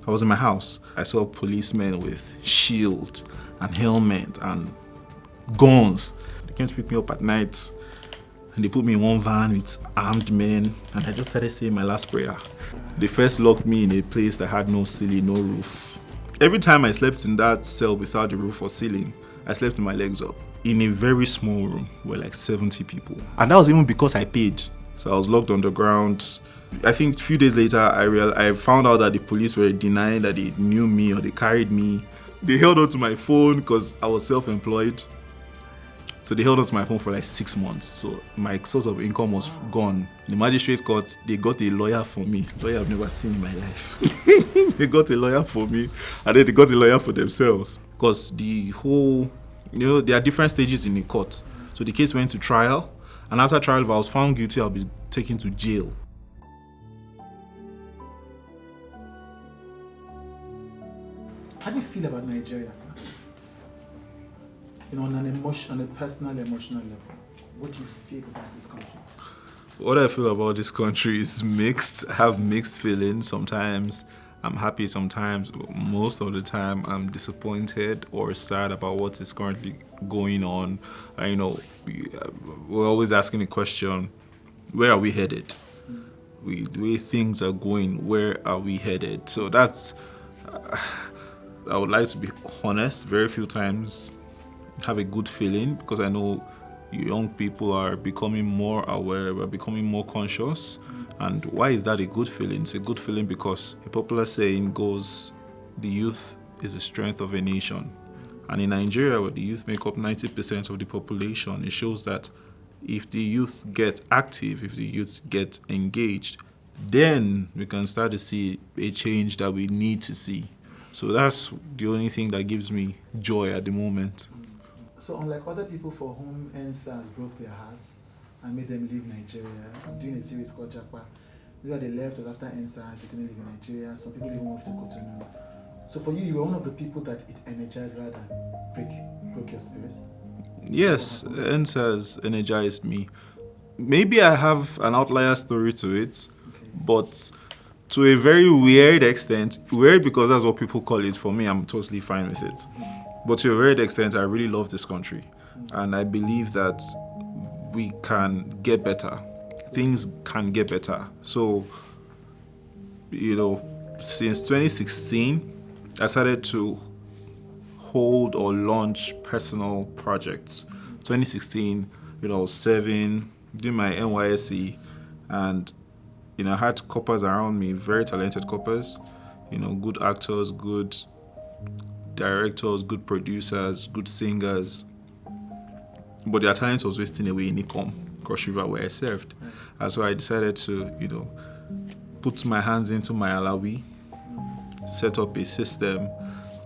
I was in my house. I saw policemen with shield and helmet and guns. They came to pick me up at night and they put me in one van with armed men and I just started saying my last prayer. They first locked me in a place that had no ceiling, no roof. Every time I slept in that cell without the roof or ceiling, I slept with my legs up. In a very small room, were like 70 people. And that was even because I paid. So I was locked underground. I think a few days later, I found out that the police were denying that they knew me or they carried me. They held on to my phone because I was self-employed. So they held on to my phone for like 6 months. So my source of income was gone. In the magistrate court, they got a lawyer for me. Lawyer I've never seen in my life. They got a lawyer for me and then they got a lawyer for themselves. Because the whole, there are different stages in the court. So the case went to trial. And after trial, if I was found guilty, I'll be taken to jail. How do you feel about Nigeria? On a personal, emotional level, what do you feel about this country? What I feel about this country is mixed. I have mixed feelings. Sometimes I'm happy, sometimes, most of the time, I'm disappointed or sad about what is currently going on. We're always asking the question, where are we headed? The way things are going, where are we headed? So that's, I would like to be honest, very few times have a good feeling because I know young people are becoming more aware, we're becoming more conscious. And why is that a good feeling? It's a good feeling because a popular saying goes, the youth is the strength of a nation. And in Nigeria, where the youth make up 90% of the population, it shows that if the youth get active, if the youth get engaged, then we can start to see a change that we need to see. So that's the only thing that gives me joy at the moment. So unlike other people for whom End SARS broke their hearts and made them leave Nigeria, doing a series called Japa, where they left was after End SARS, they couldn't live in Nigeria, some people even moved to Cotonou. So for you were one of the people that it energized rather than broke your spirit? Yes, End SARS energized me. Maybe I have an outlier story to it, but to a very weird extent, weird because that's what people call it. For me, I'm totally fine with it. But to a weird extent, I really love this country. And I believe that we can get better. Things can get better. So, since 2016, I started to hold or launch personal projects. 2016, I was serving, doing my NYSC, and I had coppers around me, very talented coppers, good actors, good directors, good producers, good singers. But their talent was wasting away in Ikom, Cross River, where I served. And so I decided to, put my hands into my alawi, set up a system.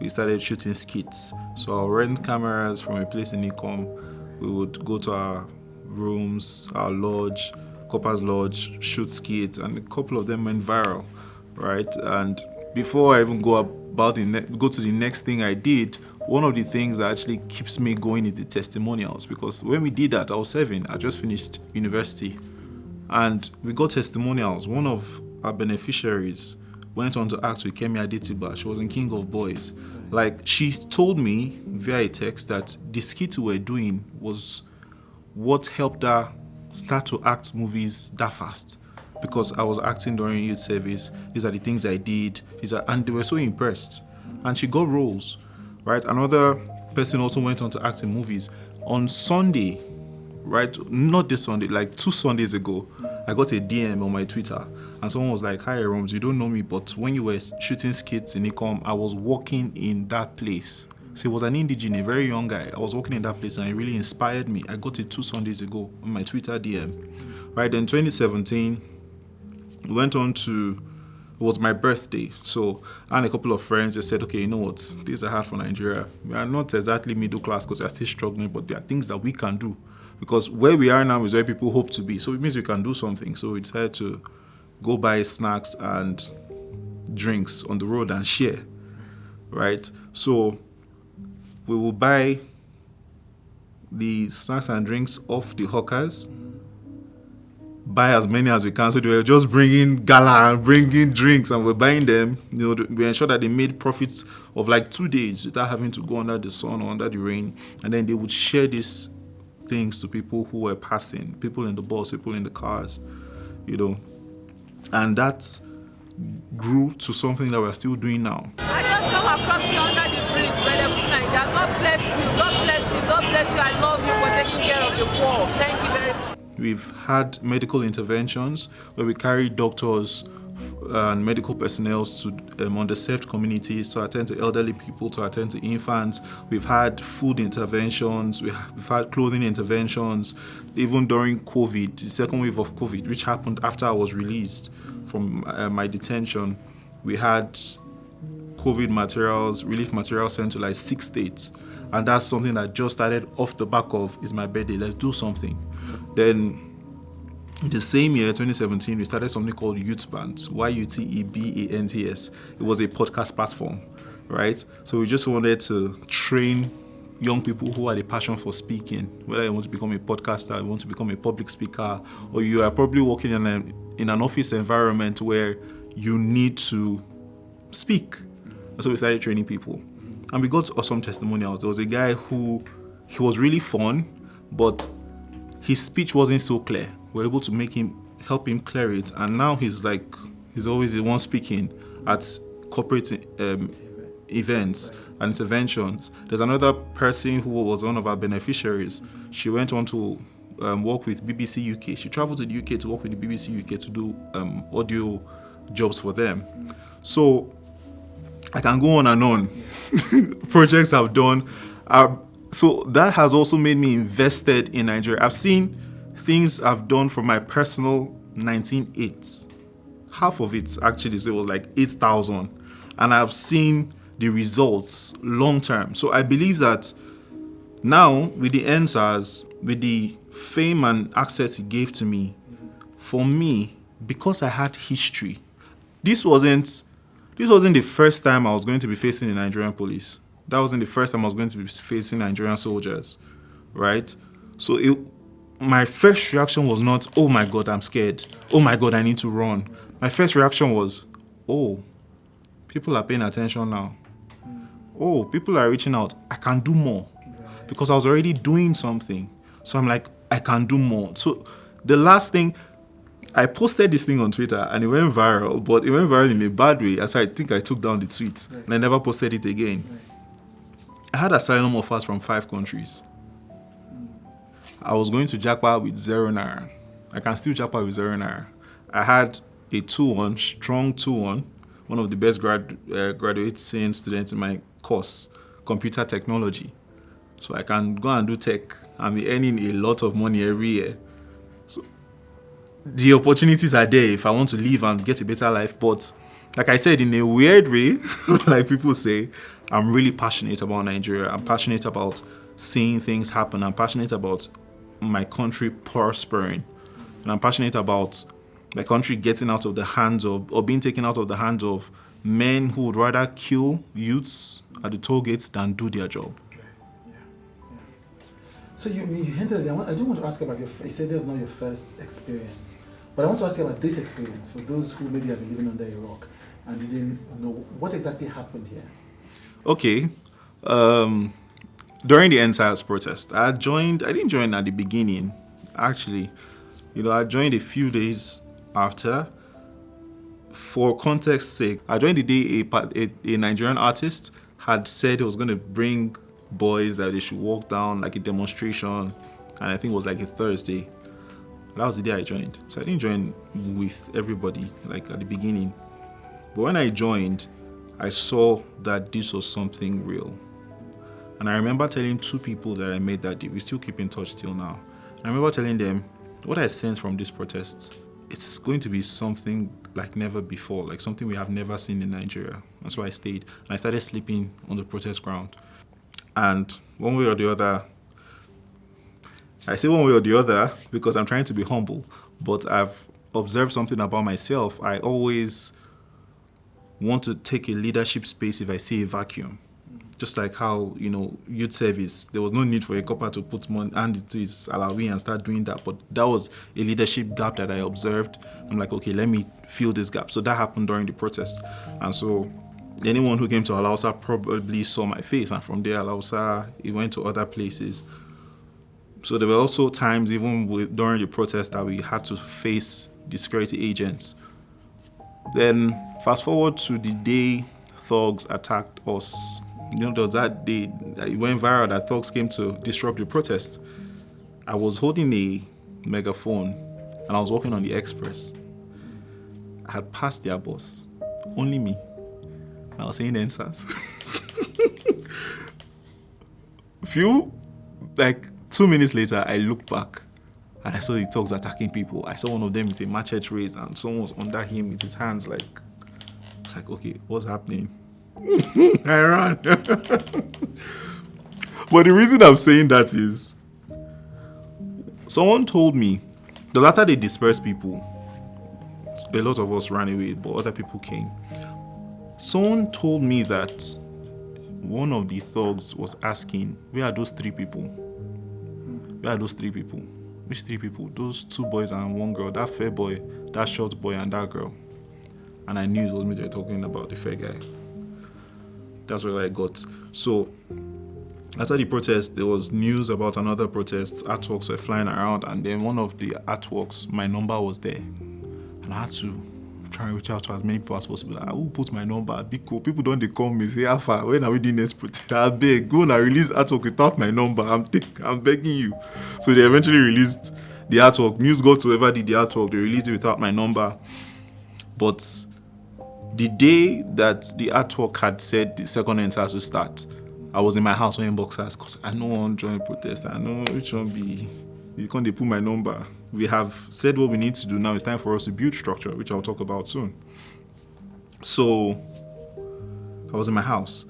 We started shooting skits. So I'll rent cameras from a place in Ikom. We would go to our rooms, our lodge, Copper's Lodge, shoot skits, and a couple of them went viral, right? And before I even go to the next thing I did, one of the things that actually keeps me going is the testimonials, because when we did that, I was serving. I just finished university, and we got testimonials. One of our beneficiaries went on to act with Kemi Adetiba. She was in King of Boys. Like, she told me via a text that the skit we were doing was what helped her start to act movies that fast, because I was acting during youth service. These are the things I did. And they were so impressed. And she got roles, right? Another person also went on to act in movies. On Sunday, right? Not this Sunday, like 2 Sundays ago, I got a DM on my Twitter. And someone was like, hi, Eromz, you don't know me, but when you were shooting skits in Ikom, I was working in that place. So he was an indigene, a very young guy. I was working in that place and it really inspired me. I got it 2 Sundays ago on my Twitter DM. Right, then 2017, we went on to, it was my birthday. So I and a couple of friends just said, okay, you know what, things are hard for Nigeria. We are not exactly middle class because we are still struggling, but there are things that we can do. Because where we are now is where people hope to be. So it means we can do something. So we decided to go buy snacks and drinks on the road and share, right? So we will buy the snacks and drinks off the hawkers, buy as many as we can. So they were just bringing gala and bringing drinks, and we're buying them. We ensure that they made profits of like 2 days without having to go under the sun or under the rain. And then they would share these things to people who were passing, people in the bus, people in the cars, And that grew to something that we're still doing now. I just come across you under the bridge, brother. God bless you. God bless you. God bless you. I love you for taking care of the poor. Thank you very much. We've had medical interventions where we carry doctors and medical personnel to underserved communities, to attend to elderly people, to attend to infants. We've had food interventions, we've had clothing interventions, even during COVID, the second wave of COVID, which happened after I was released from my detention. We had COVID materials, relief materials sent to like 6 states. And that's something that just started off the back of, it's my birthday, let's do something. Then the same year, 2017, we started something called Youth Bands, YUTEBANTS. It was a podcast platform, right? So we just wanted to train young people who had a passion for speaking, whether you want to become a podcaster, you want to become a public speaker, or you are probably working in an office environment where you need to speak. And so we started training people. And we got awesome testimonials. There was a guy he was really fun, but his speech wasn't so clear. We were able to help him clear it. And now he's always the one speaking at corporate events and interventions. There's another person who was one of our beneficiaries. She went on to work with BBC UK. She traveled to the UK to work with the BBC UK to do audio jobs for them. So I can go on and on. Projects I've done. So that has also made me invested in Nigeria. I've seen things I've done from my personal 19.8. Half of it actually, so it was like 8,000. And I've seen the results long term. So I believe that now with the End SARS, with the fame and access it gave to me, for me, because I had history, this wasn't the first time I was going to be facing the Nigerian police. That wasn't the first time I was going to be facing Nigerian soldiers, right? So my first reaction was not, oh my God, I'm scared. Oh my God, I need to run. My first reaction was, oh, people are paying attention now. Oh, people are reaching out. I can do more. Because I was already doing something. So I'm like, I can do more. So the last thing, I posted this thing on Twitter and it went viral, but it went viral in a bad way. So I think I took down the tweet and I never posted it again. I had asylum offers from 5 countries. I was going to Japa with 0 naira. I can still Japa with 0 naira. I had a 2-1, strong 2-1, one of the best graduating students in my course, computer technology. So I can go and do tech and be earning a lot of money every year. So the opportunities are there if I want to leave and get a better life. But like I said, in a weird way, like people say, I'm really passionate about Nigeria. I'm passionate about seeing things happen. I'm passionate about my country prospering. And I'm passionate about my country getting out of the hands of, or being taken out of the hands of men who would rather kill youths at the toll gates than do their job. So you hinted, I do want to ask about you said that's not your first experience, but I want to ask you about this experience for those who maybe have been living under a rock and didn't know what exactly happened here. Okay. During the End SARS protest, I didn't join at the beginning, actually. I joined a few days after. For context's sake, I joined the day a Nigerian artist had said he was going to bring boys that they should walk down like a demonstration, and I think it was like a Thursday. That was the day I joined. So I didn't join with everybody like at the beginning. But when I joined, I saw that this was something real. And I remember telling 2 people that I met that day, we still keep in touch till now. I remember telling them, what I sense from this protest, it's going to be something like never before, like something we have never seen in Nigeria. That's why I stayed. And I started sleeping on the protest ground. And one way or the other, I say one way or the other because I'm trying to be humble, but I've observed something about myself. I always want to take a leadership space if I see a vacuum. Just like how, youth service, there was no need for a copper to put money hand into his alawi and start doing that. But that was a leadership gap that I observed. I'm like, okay, let me fill this gap. So that happened during the protest. And so anyone who came to Alausa probably saw my face. And from there, Alausa, it went to other places. So there were also times, even during the protest, that we had to face the security agents. Then fast forward to the day thugs attacked us. There was that day that it went viral that thugs came to disrupt the protest. I was holding a megaphone and I was walking on the express. I had passed their boss, only me. And I was saying EndSARs. 2 minutes later, I looked back and I saw the thugs attacking people. I saw one of them with a machete raised and someone was under him with his hands it's like, okay, what's happening? I ran. But the reason I'm saying that is, someone told me that after they dispersed people, a lot of us ran away, but other people came. Someone told me that one of the thugs was asking, where are those 3 people? Where are those 3 people? Which 3 people? Those 2 boys and 1 girl, that fair boy, that short boy and that girl. And I knew it was me they were talking about, the fair guy. That's what I got. So after the protest, there was news about another protest. Artworks were flying around, and then one of the artworks, my number was there. And I had to try and reach out to as many people as possible. I will put my number. Because people don't they call me, say, Alpha, when are we doing next protest? I beg, go and release artwork without my number. I'm begging you. So they eventually released the artwork. News got to whoever did the artwork. They released it without my number. But the day that the artwork had said the second End SARS will start, I was in my house wearing boxers because I know one join protest. I know which one be. You can't put my number. We have said what we need to do now. It's time for us to build structure, which I'll talk about soon. So I was in my house.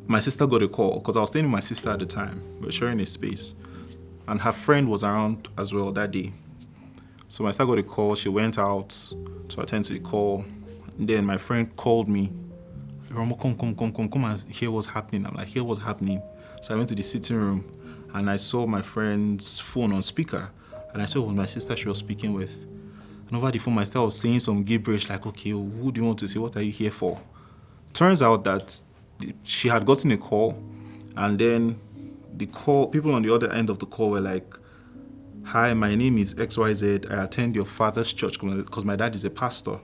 My sister got a call because I was staying with my sister at the time. We were sharing a space. And her friend was around as well that day. So my sister got a call. She went out to attend to the call. And then my friend called me. Romo, come and hear what's happening. I'm like, hear what's happening. So I went to the sitting room and I saw my friend's phone on speaker. And I saw it was my sister she was speaking with. And over the phone, my sister was saying some gibberish like, okay, who do you want to see? What are you here for? Turns out that she had gotten a call, and then the call, people on the other end of the call were like, hi, my name is XYZ. I attend your father's church because my dad is a pastor.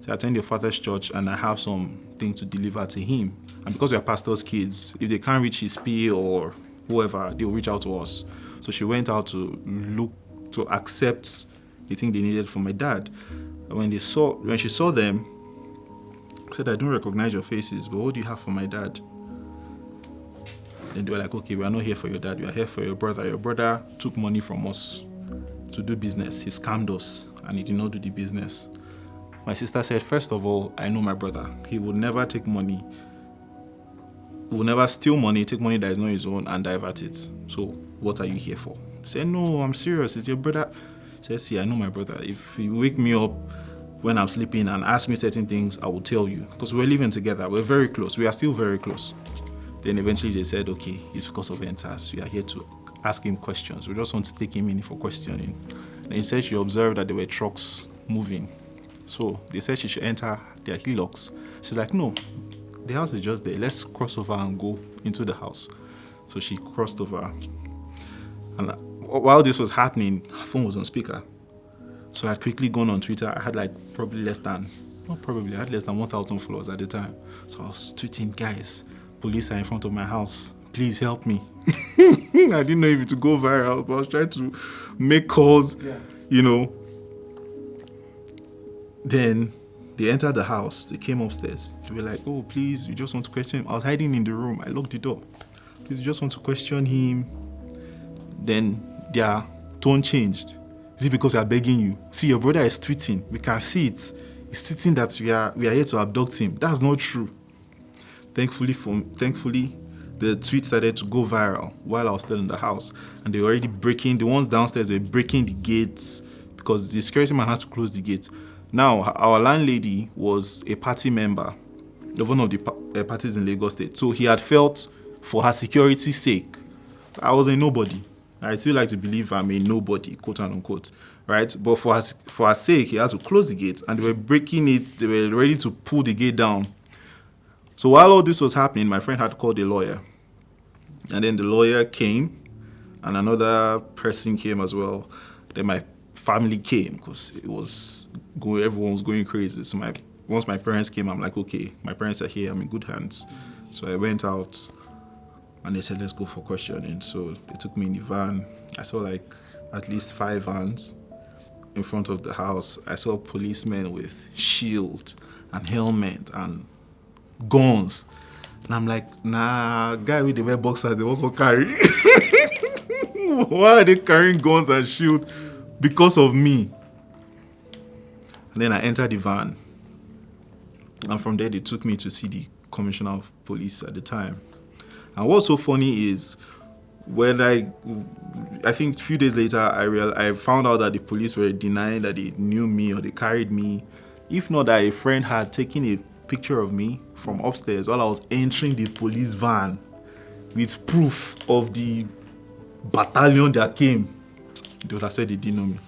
So I attend your father's church and I have something to deliver to him. And because we are pastor's kids, if they can't reach his PA or whoever, they'll reach out to us. So she went out to look to accept the thing they needed from my dad. And when she saw them, said, I don't recognize your faces, but what do you have for my dad? Then they were like, okay, we are not here for your dad, we are here for your brother. Your brother took money from us to do business. He scammed us and he did not do the business. My sister said, first of all, I know my brother. He would never take money. He will never steal money, take money that is not his own and divert it. So what are you here for? He said, no, I'm serious. It's your brother. He said, see, I know my brother. If you wake me up when I'm sleeping and ask me certain things, I will tell you. Because we're living together. We're very close. We are still very close. Then eventually they said, okay, it's because of End SARS. We are here to ask him questions. We just want to take him in for questioning. Then he said she observed that there were trucks moving. So they said she should enter their Hilux. She's like, no, the house is just there. Let's cross over and go into the house. So she crossed over. And while this was happening, her phone was on speaker. So I had quickly gone on Twitter. I had I had less than 1,000 followers at the time. So I was tweeting, guys, police are in front of my house. Please help me. I didn't know if it would go viral, but I was trying to make calls, Then they entered the house. They came upstairs. They were like, oh, please, we just want to question him. I was hiding in the room. I locked the door. Please, we just want to question him. Then their tone changed. Is it because we are begging you? See, your brother is tweeting. We can see it. He's tweeting that we are here to abduct him. That's not true. Thankfully, the tweet started to go viral while I was still in the house. And they were already the ones downstairs were breaking the gates because the security man had to close the gate. Now, our landlady was a party member of one of the parties in Lagos State. So he had felt for her security's sake. I was a nobody. I still like to believe I'm a nobody, quote unquote, right? But for her sake, he had to close the gate, and they were breaking it. They were ready to pull the gate down. So while all this was happening, my friend had called a lawyer. And then the lawyer came, and another person came as well. Then my family came because everyone was going crazy. So once my parents came, I'm like, okay, my parents are here, I'm in good hands. So I went out, and they said, let's go for questioning. So they took me in the van. I saw like at least 5 vans in front of the house. I saw policemen with shield and helmet and guns. And I'm like, nah, guy with the wear boxers, they won't go carry. Why are they carrying guns and shield? Because of me. And then I entered the van. And from there, they took me to see the commissioner of police at the time. And what's so funny is when I think a few days later, I found out that the police were denying that they knew me or they carried me. If not that a friend had taken a picture of me from upstairs while I was entering the police van with proof of the battalion that came. They would have said they didn't know me.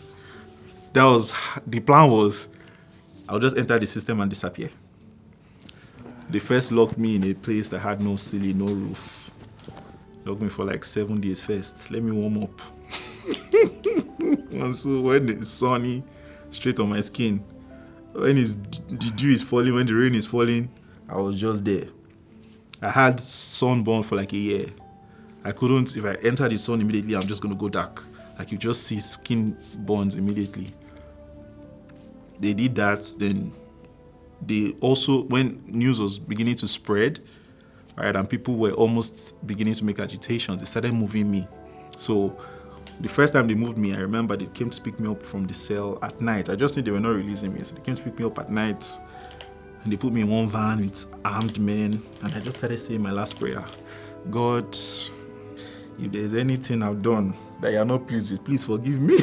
The plan was, I'll just enter the system and disappear. They first locked me in a place that had no ceiling, no roof. Locked me for like 7 days first. Let me warm up. And so when it's sunny, straight on my skin. When the dew is falling, when the rain is falling, I was just there. I had sunburn for like a year. I couldn't, if I enter the sun immediately, I'm just going to go dark. Like you just see skin burns immediately. They did that. Then they also, when news was beginning to spread, right, and people were almost beginning to make agitations, they started moving me. So the first time they moved me, I remember they came to pick me up from the cell at night. I just knew they were not releasing me. So they came to pick me up at night, and they put me in one van with armed men, and I just started saying my last prayer. God, if there's anything I've done that you're not pleased with, please forgive me.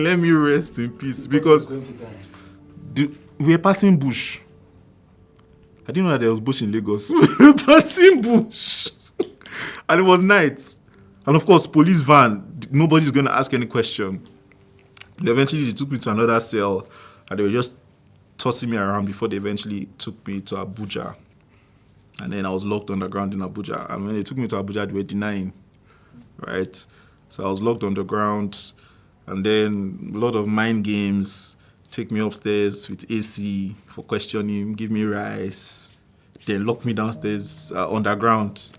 Let me rest in peace. Because we were passing bush. I didn't know that there was bush in Lagos. We were passing bush. And it was night. And of course, police van, nobody's going to ask any question. Eventually, they took me to another cell, and they were just tossing me around before they eventually took me to Abuja. And then I was locked underground in Abuja. And when they took me to Abuja, they were denying, right? So I was locked underground, and then a lot of mind games, take me upstairs with AC for questioning, give me rice, then lock me downstairs underground,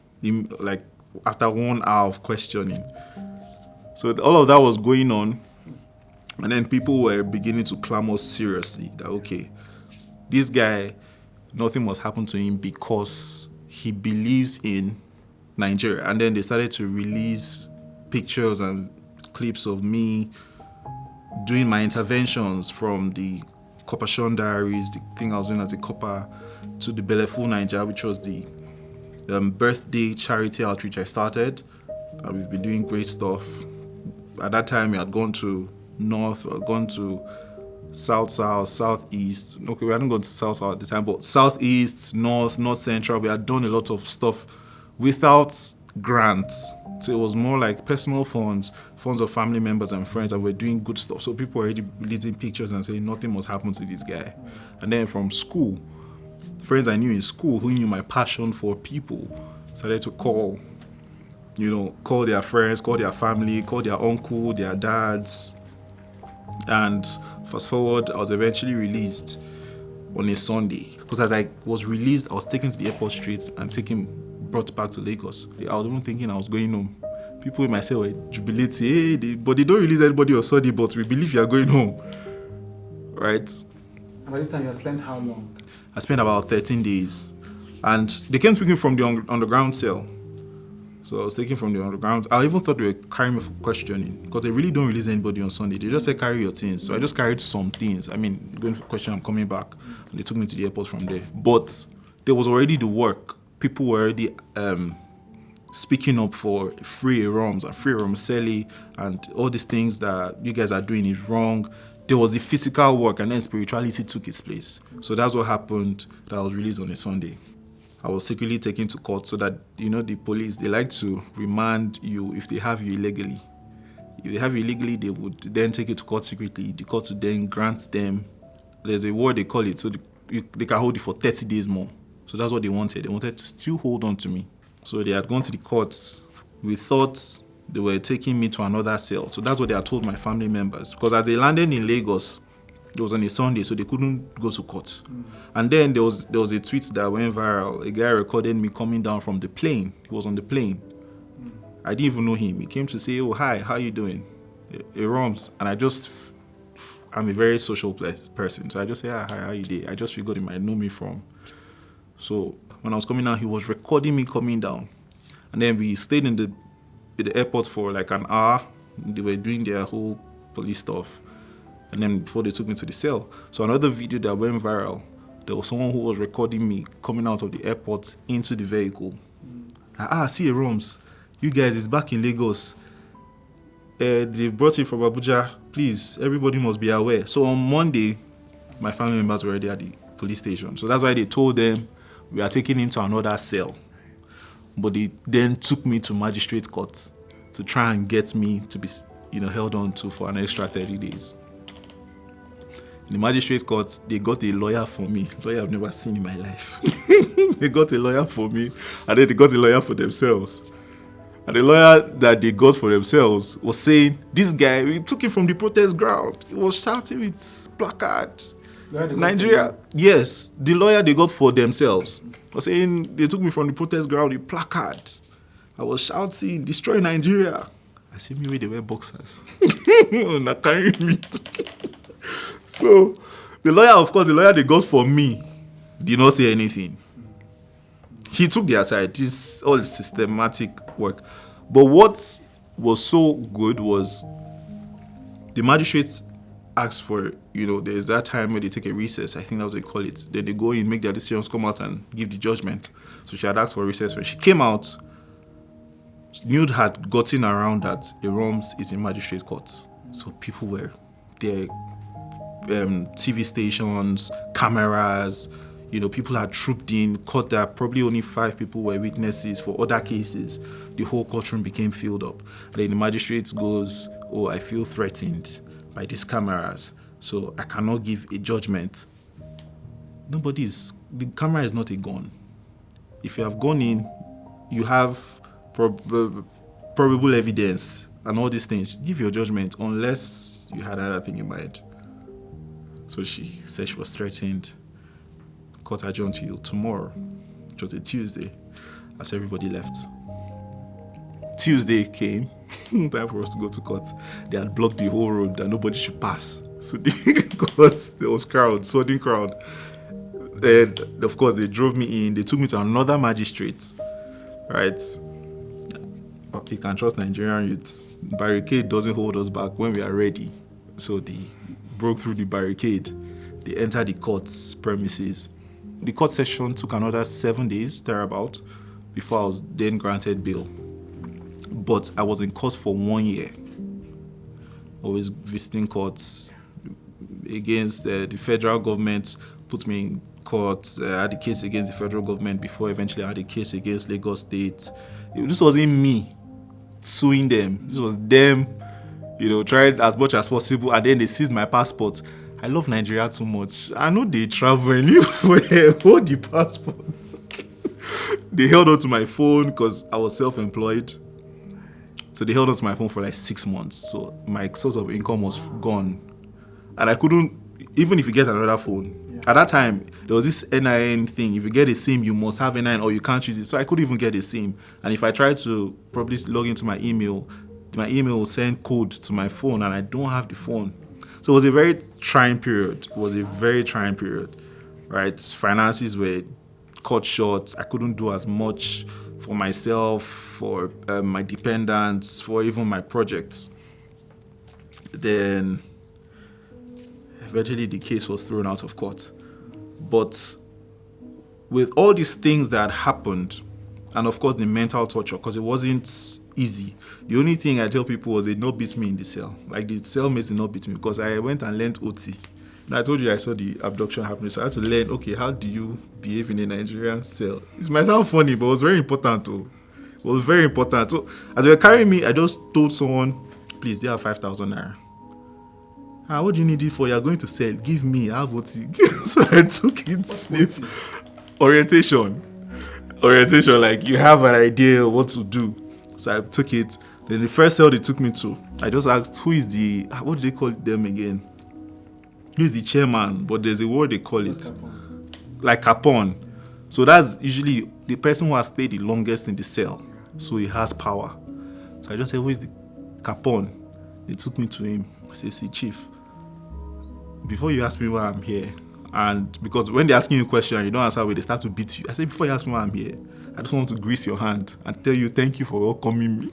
like after 1 hour of questioning. So all of that was going on, and then people were beginning to clamor seriously that, okay, this guy, nothing must happen to him because he believes in Nigeria. And then they started to release pictures and clips of me doing my interventions, from the Coppershon Diaries, the thing I was doing as a copper, to the Belleful Nigeria, which was the birthday charity outreach I started. And we've been doing great stuff. At that time, we had gone to North, or gone to South, Southeast. Okay, we hadn't gone to South at the time, but Southeast, North Central, we had done a lot of stuff without grants. So it was more like personal funds of family members and friends, and we're doing good stuff. So people were already releasing pictures and saying nothing must happen to this guy. And then from school, friends I knew in school who knew my passion for people started to call their friends, call their family, call their uncle, their dads. And fast forward, I was eventually released on a Sunday. Because as I was released, I was taken to the airport streets and brought back to Lagos. I was even thinking I was going home. People in my cell were jubilating, but they don't release anybody on Sunday, but we believe you are going home. Right? And by this time, you have spent how long? I spent about 13 days. And they came speaking from the underground cell. So I was taken from the underground. I even thought they were carrying me for questioning, because they really don't release anybody on Sunday. They just say, carry your things. So I just carried some things. Going for question, I'm coming back. And they took me to the airport from there. But there was already the work. People were already speaking up for free Eromz and free Eromz, and all these things that you guys are doing is wrong. There was the physical work, and then spirituality took its place. So that's what happened, that I was released on a Sunday. I was secretly taken to court so that, the police, they like to remand you if they have you illegally. If they have you illegally, they would then take you to court secretly. The court would then grant them, there's a word they call it, so they can hold you for 30 days more. So that's what they wanted. They wanted to still hold on to me. So they had gone to the courts. We thought they were taking me to another cell. So that's what they had told my family members. Because as they landed in Lagos, it was on a Sunday, so they couldn't go to court. And then there was a tweet that went viral. A guy recorded me coming down from the plane. He was on the plane. I didn't even know him. He came to say, "Oh, hi, how you doing?" Eromz. And I'm a very social person. So I just say, "Hi, how you doing?" I just figured he might know me from. So when I was coming down, he was recording me coming down. And then we stayed in the airport for like an hour. They were doing their whole police stuff. And then before they took me to the cell. So another video that went viral, there was someone who was recording me coming out of the airport into the vehicle. See Eromz. You guys, it's back in Lagos. They've brought it from Abuja. Please, everybody must be aware. So on Monday, my family members were already at the police station. So that's why they told them we are taking him to another cell. But they then took me to magistrate court to try and get me to be, held on to for an extra 30 days. In the magistrate court, they got a lawyer for me. Lawyer I've never seen in my life. They got a lawyer for me, and then they got a lawyer for themselves. And the lawyer that they got for themselves was saying, this guy, we took him from the protest ground. He was shouting with placard. Nigeria. Yes, the lawyer they got for themselves was saying, they took me from the protest ground with placard. I was shouting, destroy Nigeria. I see me where they wear boxers. Not carrying me. So, the lawyer they got for me did not say anything. He took their side. This all systematic work. But what was so good was the magistrates asked for, there's that time where they take a recess. I think that's what they call it. Then they go in, make their decisions, come out and give the judgment. So she had asked for a recess. When she came out, news had gotten around that Eromz is in magistrate court. So people were there. TV stations, cameras, people had trooped in, caught that probably only 5 people were witnesses for other cases. The whole courtroom became filled up. Then the magistrate goes, "Oh, I feel threatened by these cameras, so I cannot give a judgment." The camera is not a gun. If you have gone in, you have probable evidence and all these things. Give your judgment unless you had another thing in mind. So she said she was threatened. Court adjourned till tomorrow. It was a Tuesday, as everybody left. Tuesday came, time for us to go to court. They had blocked the whole road that nobody should pass. So because there was sudden crowd. And of course, they drove me in. They took me to another magistrate, right? You can trust Nigerian youths. Barricade doesn't hold us back when we are ready. So they broke through the barricade. They entered the court's premises. The court session took another 7 days, thereabout, before I was then granted bail. But I was in court for 1 year. Always visiting courts against the federal government, put me in court. I had a case against the federal government before eventually I had a case against Lagos State. This wasn't me suing them. This was them, trying as much as possible, and then they seized my passport. I love Nigeria too much. I know they travel anywhere. Hold the passport. They held on to my phone because I was self-employed. So they held on to my phone for like 6 months. So my source of income was gone. And I couldn't, even if you get another phone. At that time, there was this NIN thing. If you get a SIM, you must have NIN or you can't use it. So I couldn't even get a SIM. And if I tried to probably log into my email will send code to my phone and I don't have the phone. So it was a very trying period. Right? Finances were cut short. I couldn't do as much for myself, for my dependents, for even my projects. Then eventually the case was thrown out of court. But with all these things that happened, and of course the mental torture, because it wasn't easy. The only thing I tell people was they did not beat me in the cell. Like the cellmates did not beat me because I went and learned OT. Now, I told you I saw the abduction happening, so I had to learn, okay, how do you behave in a Nigerian cell? It might sound funny, but it was very important too. It was very important. So as they were carrying me, I just told someone, please, they have 5,000 naira. What do you need it for? You're going to sell. Give me. I have what. So I took it. Orientation, like you have an idea what to do. So I took it. Then the first cell they took me to, I just asked, who is the, what do they call them again? Who is the chairman? But there's a word they call it. Like Capone. So that's usually the person who has stayed the longest in the cell. So he has power. So I just said, who is the Capone? They took me to him. I said, see, chief, before you ask me why I'm here, and because when they're asking you a question and you don't answer, they start to beat you. I said, before you ask me why I'm here, I just want to grease your hand and tell you thank you for welcoming me.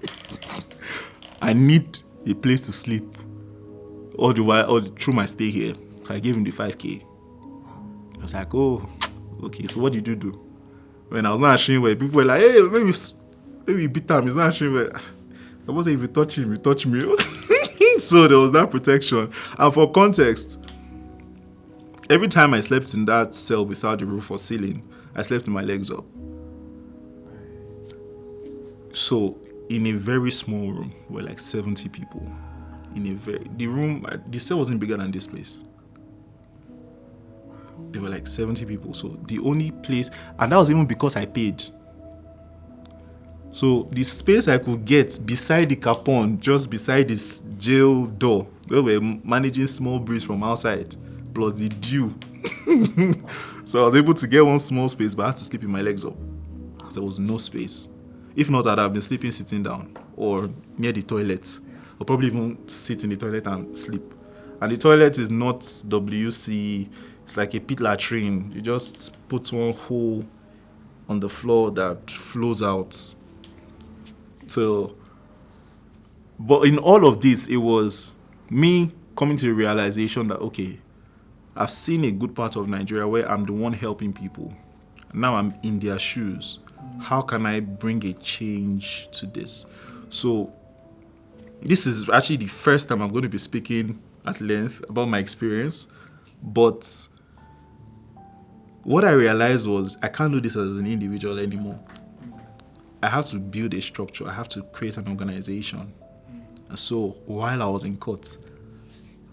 I need a place to sleep all through my stay here. So I gave him the 5K. I was like, oh, okay, so what did you do? When I was not ashamed, where people were like, hey, maybe you beat him, he's not ashamed. I was saying, if you touch him, you touch me. So there was that protection. And for context, every time I slept in that cell without the roof or ceiling, I slept with my legs up. So in a very small room, were like 70 people. The cell wasn't bigger than this place. There were like 70 people. So the only place, and that was even because I paid. So the space I could get beside the Capone, just beside this jail door, where we're managing small breeze from outside, plus the dew. So I was able to get one small space, but I had to sleep with my legs up because there was no space. If not, I'd have been sleeping sitting down or near the toilet, or probably even sit in the toilet and sleep. And the toilet is not WC, it's like a pit latrine. You just put one hole on the floor that flows out. So, but in all of this, it was me coming to the realization that, okay, I've seen a good part of Nigeria where I'm the one helping people. Now I'm in their shoes. How can I bring a change to this? So this is actually the first time I'm going to be speaking at length about my experience. But what I realized was I can't do this as an individual anymore. I have to build a structure. I have to create an organization. And so while I was in court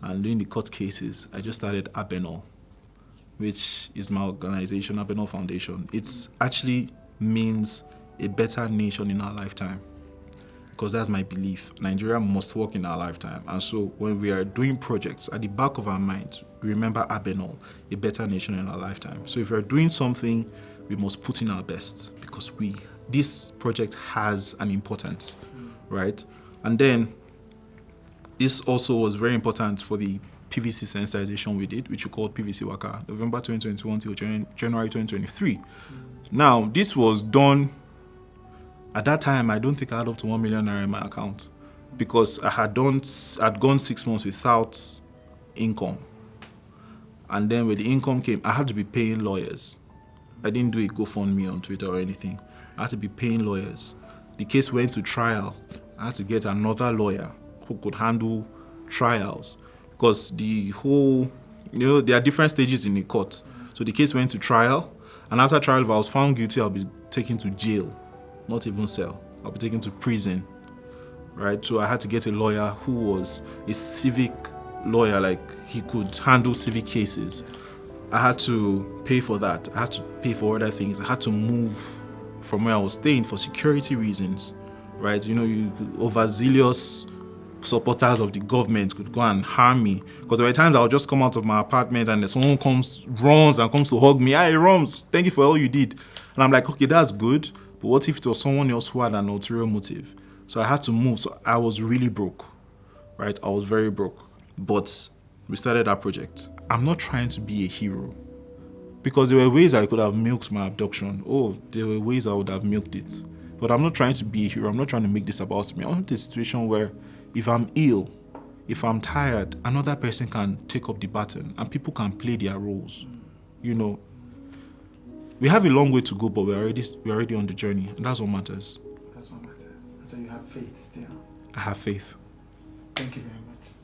and doing the court cases, I just started Abenol, which is my organization, Abenol Foundation. It actually means a better nation in our lifetime, because that's my belief. Nigeria must work in our lifetime. And so when we are doing projects, at the back of our minds, we remember Abenol, a better nation in our lifetime. So if we're doing something, we must put in our best, because this project has an importance, right? And then this also was very important for the PVC sensitization we did, which we called PVC Waka, November 2021 to January 2023. Now, this was done, at that time, I don't think I had up to 1 million naira in my account, because I'd gone 6 months without income. And then when the income came, I had to be paying lawyers. I didn't do a GoFundMe on Twitter or anything. I had to be paying lawyers. The case went to trial. I had to get another lawyer who could handle trials, because the whole, there are different stages in the court. So the case went to trial, and after trial, if I was found guilty, I'll be taken to jail, not even cell. I'll be taken to prison, right? So I had to get a lawyer who was a civic lawyer, like he could handle civic cases. I had to pay for that. I had to pay for other things. I had to move from where I was staying for security reasons, right? Overzealous supporters of the government could go and harm me, because there were times I would just come out of my apartment and someone runs and comes to hug me. Hey, Eromz, thank you for all you did. And I'm like, okay, that's good, but what if it was someone else who had an ulterior motive? So I had to move. So I was really broke, right? I was very broke. But we started that project. I'm not trying to be a hero, because there were ways I could have milked my abduction. There were ways I would have milked it. But I'm not trying to be a hero. I'm not trying to make this about me. I want a situation where if I'm ill, if I'm tired, another person can take up the baton and people can play their roles. We have a long way to go, but we're already on the journey, and that's what matters. That's what matters. And so you have faith still. I have faith. Thank you very much.